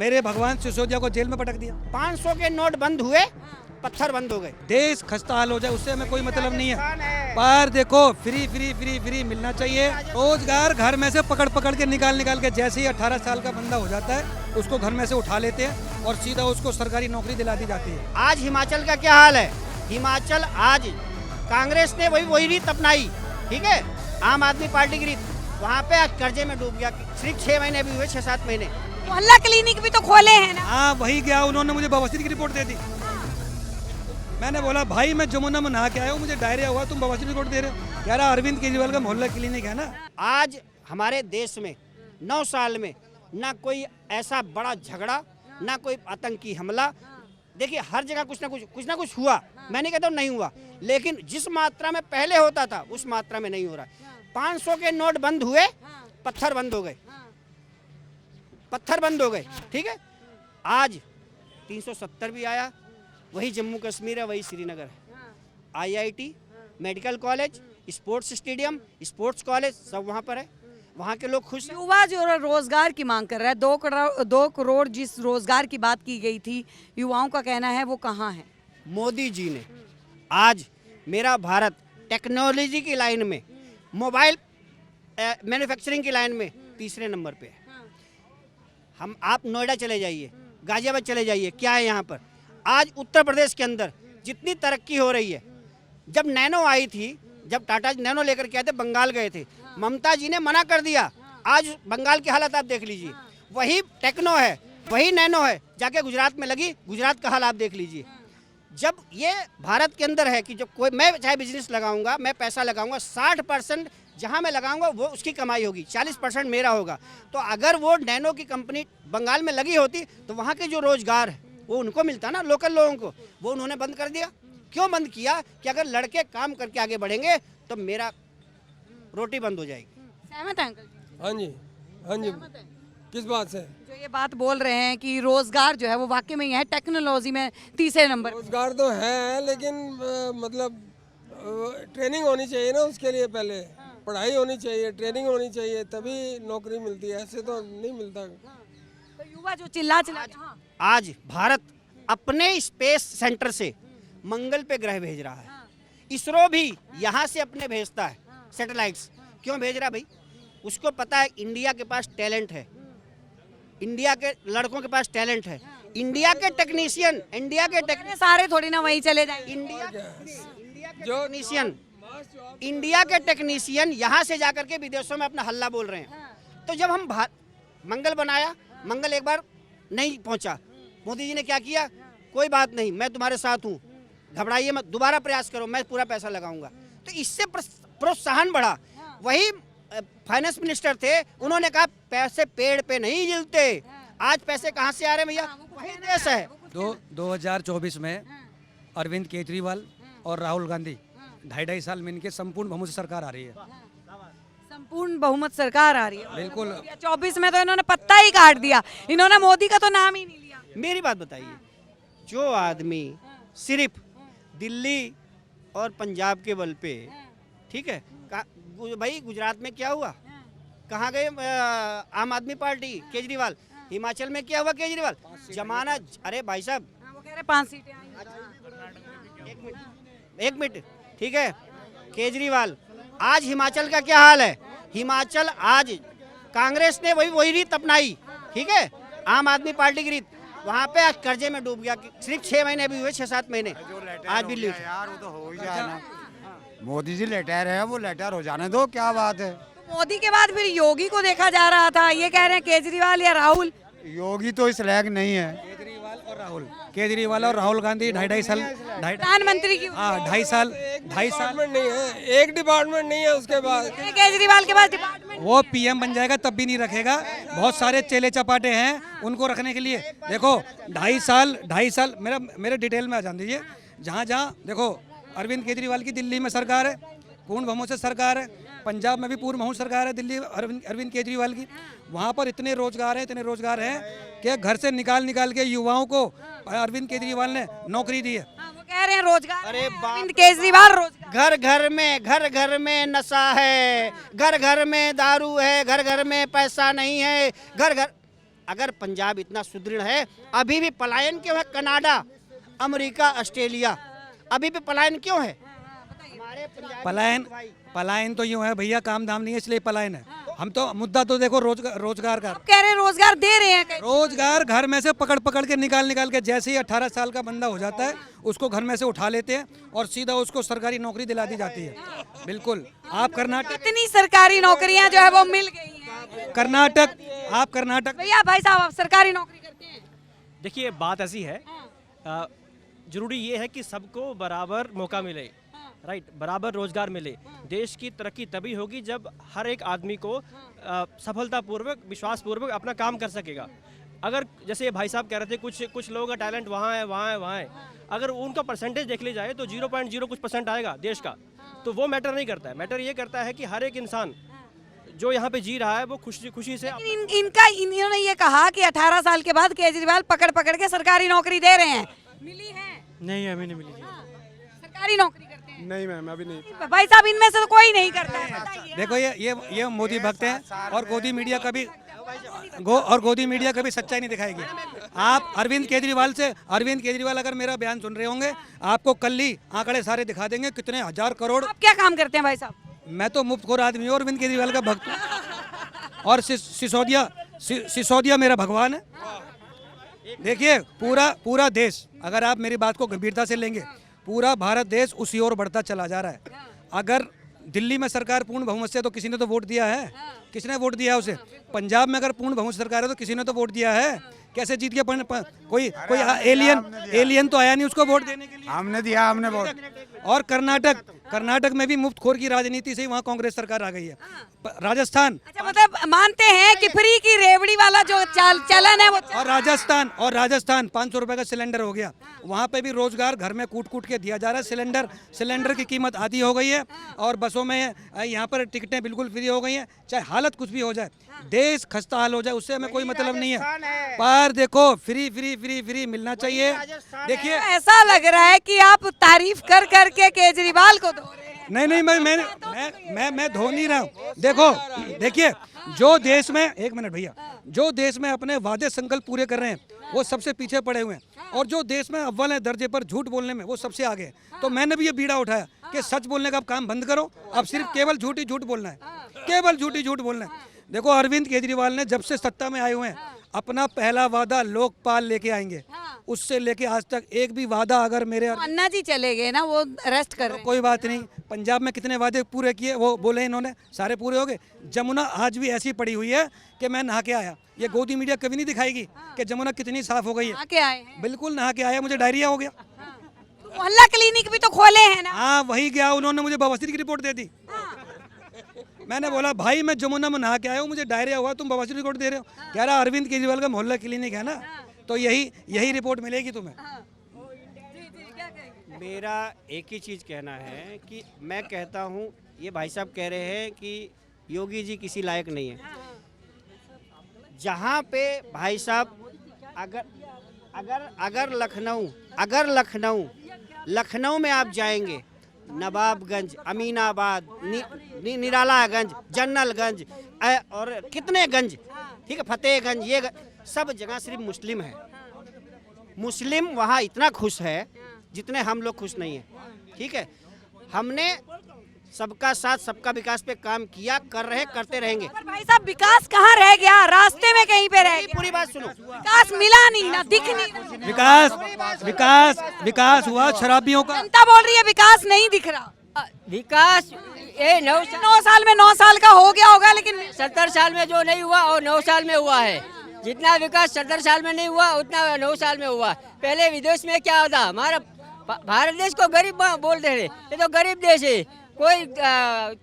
मेरे भगवान सिसोदिया को जेल में पटक दिया। 500 के नोट बंद हुए, पत्थर बंद हो गए। देश खस्ता हाल हो जाए उससे हमें कोई मतलब नहीं है, पर देखो फ्री फ्री फ्री फ्री मिलना चाहिए। रोजगार घर में से पकड़ पकड़ के निकाल के, जैसे ही 18 साल का बंदा हो जाता है उसको घर में से उठा लेते हैं और सीधा उसको सरकारी नौकरी दिला दी जाती है। आज हिमाचल का क्या हाल है? हिमाचल आज कांग्रेस ने वही रीत अपनाई, ठीक है, आम आदमी पार्टी की रीत, वहाँ पे आज कर्जे में डूब गया। सिर्फ 6 महीने भी हुए, 6-7 महीने। मोहल्ला क्लिनिक भी तो खोले हैं ना। हाँ वही गया, उन्होंने मुझे बवासीर की रिपोर्ट दे दी। मैंने बोला भाई मैं जमुना में नहा के आया हूँ, मुझे डायरिया हुआ, तुम बवासीर रिपोर्ट दे रहे हो? कह रहा अरविंद केजरीवाल का मोहल्ला क्लिनिक है ना। आज हमारे देश में 9 साल में ना कोई ऐसा बड़ा झगड़ा, ना कोई आतंकी हमला। देखिए हर जगह कुछ ना कुछ हुआ, मैं नहीं कहता हूँ नहीं हुआ, लेकिन जिस मात्रा में पहले होता था उस मात्रा में नहीं हो रहा। 500 के नोट बंद हुए, पत्थर बंद हो गए, पत्थर बंद हो गए, ठीक है। आज 370 भी आया, वही जम्मू कश्मीर है, वही श्रीनगर है। IIT, medical college, sports stadium, sports college सब वहाँ पर है, वहाँ के लोग खुश हैं। युवा जो रोजगार की मांग कर रहा है, 2 करोड़ जिस रोजगार की बात की गई थी, युवाओं का कहना है वो कहाँ है? मोदी जी ने आज मेरा भारत टेक्नोलॉजी की लाइन में, मोबाइल मैन्युफैक्चरिंग की लाइन में 3रे नंबर पे है। आप नोएडा चले जाइए, गाजियाबाद चले जाइए, क्या है यहाँ पर? आज उत्तर प्रदेश के अंदर जितनी तरक्की हो रही है, जब नैनो आई थी, जब टाटा नैनो लेकर के आए थे, बंगाल गए थे, ममता जी ने मना कर दिया। आज बंगाल की हालत आप देख लीजिए, वही टेक्नो है, वही नैनो है, जाके गुजरात में लगी, गुजरात का हाल आप देख लीजिए। जब ये भारत के अंदर है कि जब कोई, मैं चाहे बिजनेस लगाऊंगा, मैं पैसा लगाऊंगा, 60% जहां मैं लगाऊंगा वो उसकी कमाई होगी, 40% मेरा होगा। तो अगर वो नैनो की कंपनी बंगाल में लगी होती तो वहाँ के जो रोजगार है वो उनको मिलता ना, लोकल लोगों को, वो उन्होंने बंद कर दिया। क्यों बंद किया? कि अगर लड़के काम करके आगे बढ़ेंगे तो मेरा रोटी बंद हो जाएगी। सहमत है अंकल? हाँ जी, हाँ जी। किस बात से? जो ये बात बोल रहे हैं कि रोजगार जो है वो वाकई में ही है, टेक्नोलॉजी में 3रे नंबर। रोजगार तो है, लेकिन मतलब ट्रेनिंग होनी चाहिए ना उसके लिए। पहले पढ़ाई होनी चाहिए, ट्रेनिंग होनी चाहिए, तभी नौकरी मिलती है, ऐसे तो नहीं मिलता। तो युवा जो चिल्ला आज भारत अपने स्पेस सेंटर से मंगल पे ग्रह भेज रहा है। इसरो भी यहाँ से अपने भेजता है सैटेलाइट्स। क्यों भेज रहा है भाई? उसको पता है इंडिया के पास टैलेंट है, इंडिया के लड़कों के पास टैलेंट है, इंडिया के टेक्नीशियन, सारे थोड़ी ना वहीं चले जाएंगे। इंडिया के टेक्नीशियन यहाँ से जाकर के विदेशों में अपना हल्ला बोल रहे हैं। तो जब हम मंगल बनाया, मंगल एक बार नहीं पहुंचा, मोदी जी ने क्या किया? कोई बात नहीं, मैं तुम्हारे साथ हूँ, घबराइए मत, दोबारा प्रयास करो, मैं पूरा पैसा लगाऊंगा। तो इससे प्रोत्साहन बढ़ा। वही फाइनेंस मिनिस्टर थे, उन्होंने कहा पैसे पेड़ पे नहीं गिरते। आज पैसे कहाँ से आ रहे हैं भैया? वही देश है। 2024 में अरविंद केजरीवाल और राहुल गांधी 2.5 साल में इनके संपूर्ण बहुमत से सरकार आ रही है। संपूर्ण बहुमत सरकार आ रही है, बिल्कुल। 24 में तो इन्होंने पत्ता ही काट दिया, इन्होंने मोदी का तो नाम ही नहीं लिया। मेरी बात बताइए, जो आदमी सिर्फ दिल्ली और पंजाब के बल पे, ठीक है, भाई गुजरात में क्या हुआ? कहाँ गए आम आदमी पार्टी केजरीवाल? हिमाचल में क्या हुआ केजरीवाल? जमाना, अरे भाई साहब वो कह रहे 5 सीटें आई। एक मिनट, ठीक है, केजरीवाल। आज हिमाचल का क्या हाल है? हिमाचल आज कांग्रेस ने वही रीत अपनाई, ठीक है, आम आदमी पार्टी की रीत, वहाँ पे आज कर्जे में डूब गया। सिर्फ 6 महीने भी हुए, 6-7 महीने। आज भी लेट यार, वो तो हो ही जाना। मोदी जी लेटर है, वो लेटर हो जाने दो, क्या बात है? तो मोदी के बाद फिर योगी को देखा जा रहा था, ये कह रहे हैं केजरीवाल या राहुल। योगी तो इस लायक नहीं है। केजरीवाल और राहुल गांधी 2.5 साल प्रधानमंत्री की। 2.5 साल नहीं है, एक डिपार्टमेंट नहीं है। उसके बाद केजरीवाल के पास डिपार्टमेंट, वो PM बन जाएगा तब भी नहीं रखेगा। बहुत सारे चेले चपाटे हैं उनको रखने के लिए। देखो 2.5 साल मेरे डिटेल में आ जान दीजिए। जहाँ देखो अरविंद केजरीवाल की दिल्ली में सरकार है, पूर्ण बहुमत से सरकार है, पंजाब में भी पूर्ण बहुमत सरकार है दिल्ली अरविंद केजरीवाल की। वहाँ पर इतने रोजगार हैं कि घर से निकाल के युवाओं को अरविंद केजरीवाल ने नौकरी दी है। वो कह रहे हैं रोजगार। अरे अरविंद केजरीवाल रोजगार। घर घर में नशा है, घर घर में दारू है, घर घर में पैसा नहीं है, घर घर। अगर पंजाब इतना सुदृढ़ है, अभी भी पलायन क्यों है? कनाडा, अमेरिका, ऑस्ट्रेलिया, अभी भी पलायन क्यों है? हमारे पंजाबी पलायन भाई, पलायन तो यूं है भैया, काम धाम नहीं है इसलिए पलायन है। हम तो मुद्दा तो देखो रोजगार का। आप कह रहे हैं रोजगार दे रहे हैं कहीं। रोजगार घर में से पकड़ पकड़ के निकाल के, जैसे ही 18 साल का बंदा हो जाता है उसको घर में से उठा लेते हैं और सीधा उसको सरकारी नौकरी दिला दी जाती है। बिल्कुल। आप कर्नाटक कितनी सरकारी नौकरियां जो है वो मिल गई हैं। कर्नाटक भैया भाई साहब आप सरकारी नौकरी करते हैं? देखिए बात ऐसी है, जरूरी ये है कि सबको बराबर मौका मिले, राइट, बराबर रोजगार मिले। देश की तरक्की तभी होगी जब हर एक आदमी को सफलतापूर्वक, विश्वासपूर्वक अपना काम कर सकेगा। अगर जैसे ये भाई साहब कह रहे थे कुछ लोगों का टैलेंट वहाँ है, अगर उनका परसेंटेज देख ली जाए तो 0.0 कुछ % आएगा देश का, तो वो मैटर नहीं करता है। मैटर ये करता है कि हर एक इंसान जो यहाँ पे जी रहा है वो खुशी से इन्होंने ये कहा कि 18 साल के बाद केजरीवाल पकड़ पकड़ के सरकारी नौकरी दे रहे हैं। मिली है? नहीं, हमें नहीं मिली। सरकारी नौकरी करते हैं? नहीं मैम, अभी नहीं। भाई साहब इनमें से तो कोई नहीं करता है, बताइए। देखो ये मोदी भक्त हैं और गोदी मीडिया कभी सच्चाई नहीं दिखाएगी। आप अरविंद केजरीवाल अगर मेरा बयान सुन रहे होंगे, आपको कल ही आंकड़े सारे दिखा देंगे कितने 1000 करोड़। आप क्या काम करते हैं भाई साहब? मैं तो मुफ्तखोर आदमी हूँ, अरविंद केजरीवाल का भक्त हूँ और सिसोदिया मेरा भगवान है। देखिए पूरा देश, अगर आप मेरी बात को गंभीरता से लेंगे, पूरा भारत देश उसी ओर बढ़ता चला जा रहा है। अगर दिल्ली में सरकार पूर्ण बहुमत से है तो किसी ने तो वोट दिया है, किसने वोट दिया है उसे? पंजाब में अगर पूर्ण बहुमत सरकार है तो किसी ने तो वोट दिया है। कैसे जीत गया? कोई एलियन तो आया नहीं उसको वोट देने के लिए। हमने वोट। और कर्नाटक में भी मुफ्तखोर की राजनीति से ही वहाँ कांग्रेस सरकार आ गई है। राजस्थान, अच्छा मतलब मानते हैं कि फ्री की रेवड़ी वाला जो चलन है वो और राजस्थान 500 रुपए का सिलेंडर हो गया। वहाँ पे भी रोजगार घर में कूट के दिया जा रहा है। सिलेंडर की कीमत आधी हो गई है और बसों में यहाँ पर टिकटें बिल्कुल फ्री हो गई हैं। चाहे हालत कुछ भी हो जाए, देश खस्ता हाल हो जाए, उससे हमें कोई मतलब नहीं है। पर देखो फ्री मिलना चाहिए। देखिए ऐसा लग रहा है कि आप तारीफ कर करके केजरीवाल को धो रहे हैं। नहीं मैं धो नहीं रहा हूँ। देखिए जो देश में, एक मिनट भैया, जो देश में अपने वादे संकल्प पूरे कर रहे हैं वो सबसे पीछे पड़े हुए हैं, और जो देश में अव्वल है दर्जे पर झूठ बोलने में वो सबसे आगे है। तो मैंने भी ये बीड़ा उठाया कि सच बोलने का आप काम बंद करो, अब सिर्फ केवल झूठ बोलना है, केवल झूठ बोलना है। देखो अरविंद केजरीवाल ने जब से सत्ता में आए हुए हैं अपना पहला वादा लोकपाल लेके आएंगे, उससे लेके आज तक एक भी वादा अगर मेरे अन्ना जी चले गए ना, वो रेस्ट कर रहे हैं। कोई बात नहीं, पंजाब में कितने वादे पूरे किए वो बोले इन्होंने, सारे पूरे हो गए। जमुना आज भी ऐसी पड़ी हुई है कि मैं नहा के आया। ये गोदी मीडिया कभी नहीं दिखाएगी कि जमुना कितनी साफ हो गई है। नहा के आए हैं? बिल्कुल नहा के आया, मुझे डायरिया हो गया। मोहल्ला क्लिनिक भी तो खोले हैं ना। हाँ वही गया, उन्होंने मुझे बवासीर की रिपोर्ट दे दी। मैंने बोला भाई मैं जमुना में नहा के आया हूँ, मुझे डायरिया हुआ, तुम बवासीर रिपोर्ट दे रहे हो? कह रहा अरविंद केजरीवाल का मोहल्ला क्लिनिक है ना, तो यही रिपोर्ट मिलेगी तुम्हें। मेरा एक ही चीज़ कहना है कि मैं कहता हूँ, ये भाई साहब कह रहे हैं कि योगी जी किसी लायक नहीं है। जहाँ पे भाई साहब अगर लखनऊ में आप जाएंगे, नवाबगंज, अमीनाबाद, निरालागंज, जन्नलगंज और कितने गंज, ठीक है, फतेहगंज, ये सब जगह सिर्फ मुस्लिम है। मुस्लिम वहाँ इतना खुश है जितने हम लोग खुश नहीं हैं। ठीक है, हमने सबका साथ सबका विकास पे काम किया, कर रहे, करते रहेंगे। पर भाई साहब विकास कहाँ रह गया? रास्ते में कहीं पे रह गया। पूरी बात सुनो, विकास मिला नहीं ना, दिख नहीं। विकास हुआ शराबियों का। जनता बोल रही है विकास नहीं दिख रहा। विकास ये 9 साल में 9 साल का हो गया होगा, लेकिन 70 साल में जो नहीं हुआ और 9 साल में हुआ है। जितना विकास 70 साल में नहीं हुआ उतना 9 साल में हुआ। पहले विदेश में क्या होता, हमारा भारत देश को गरीब बोलते थे, ये तो गरीब देश है। कोई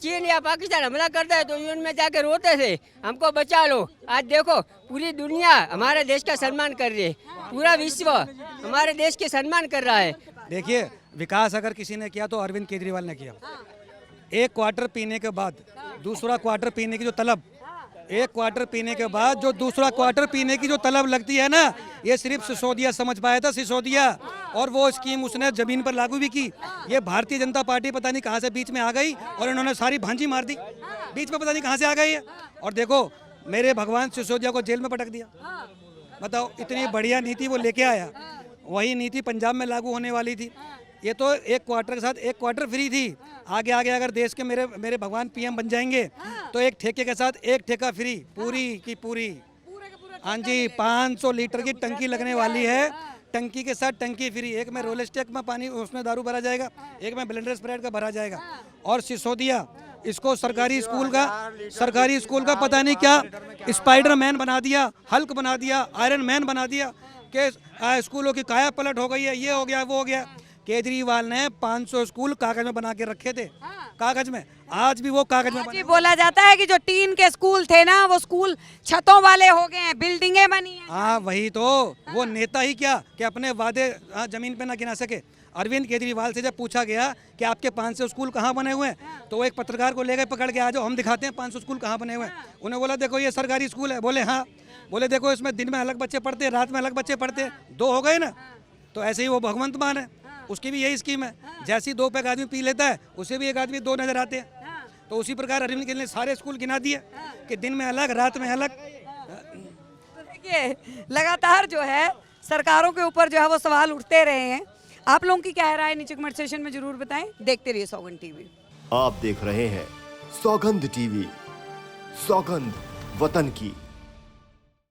चीन या पाकिस्तान हमला करता है तो यूएन में जाकर रोते थे हमको बचा लो। आज देखो पूरी दुनिया हमारे देश का सम्मान कर रही है, पूरा विश्व हमारे देश के सम्मान कर रहा है। देखिए विकास अगर किसी ने किया तो अरविंद केजरीवाल ने किया। एक क्वार्टर पीने के बाद दूसरा क्वार्टर पीने की जो तलब, एक क्वार्टर पीने के बाद जो दूसरा क्वार्टर पीने की जो तलब लगती है ना, ये सिर्फ सिसोदिया समझ पाया था, सिसोदिया। और वो स्कीम उसने जमीन पर लागू भी की। ये भारतीय जनता पार्टी पता नहीं कहाँ से बीच में आ गई और इन्होंने सारी भांजी मार दी, बीच में पता नहीं कहाँ से आ गई है। और देखो मेरे भगवान सिसोदिया को जेल में पटक दिया। बताओ, इतनी बढ़िया नीति वो लेके आया, वही नीति पंजाब में लागू होने वाली थी। ये तो एक क्वार्टर के साथ एक क्वार्टर फ्री थी। आगे आगे अगर देश के मेरे भगवान पीएम बन जाएंगे तो एक ठेके के साथ एक ठेका फ्री, पूरी की पूरी। हाँ जी, 500 लीटर की टंकी लगने वाली है, टंकी के साथ टंकी फ्री। एक में रोलेस टेक में पानी, उसमें दारू भरा जाएगा, एक में ब्लेंडर स्प्राइट का भरा जाएगा। और सिसोदिया इसको सरकारी स्कूल का पता नहीं क्या स्पाइडरमैन बना दिया, हल्क बना दिया, आयरन मैन बना दिया कि स्कूलों की काया पलट हो गई है, ये हो गया वो हो गया। केजरीवाल ने 500 स्कूल कागज में बना के रखे थे, कागज में। आज भी वो कागज में आज भी बोला जाता है कि जो टीन के स्कूल थे ना, वो स्कूल छतों वाले हो गए हैं, बिल्डिंगें बनी हैं। हाँ वही तो, वो नेता ही क्या कि अपने वादे जमीन पे ना गिना सके। अरविंद केजरीवाल से जब पूछा गया कि आपके 500 स्कूल कहाँ बने हुए हैं, तो वो एक पत्रकार को ले गए पकड़ के, आ जाओ हम दिखाते हैं 500 स्कूल कहाँ बने हुए हैं। उन्हें बोला देखो ये सरकारी स्कूल है। बोले हाँ। बोले देखो इसमें दिन में अलग बच्चे पढ़ते हैं, रात में अलग बच्चे पढ़ते हैं, 2 हो गए ना। तो ऐसे ही वो भगवंत मान है, उसकी भी यही स्कीम है। जैसी 2 पैक आदमी पी लेता है, उसे भी एक आदमी 2 नजर आते हैं। तो उसी प्रकार अरविंद केजरीवाल ने सारे स्कूल गिना दिए कि दिन में अलग, रात में अलग। तो देखिए, लगातार जो है सरकारों के ऊपर जो है वो सवाल उठते रहे हैं। आप लोगों की क्या राय है, नीचे कमेंट सेक्शन में जरूर बताएं। देखते रहिए सौगंध टीवी। आप देख रहे हैं सौगंध टीवी, सौगंध वतन की।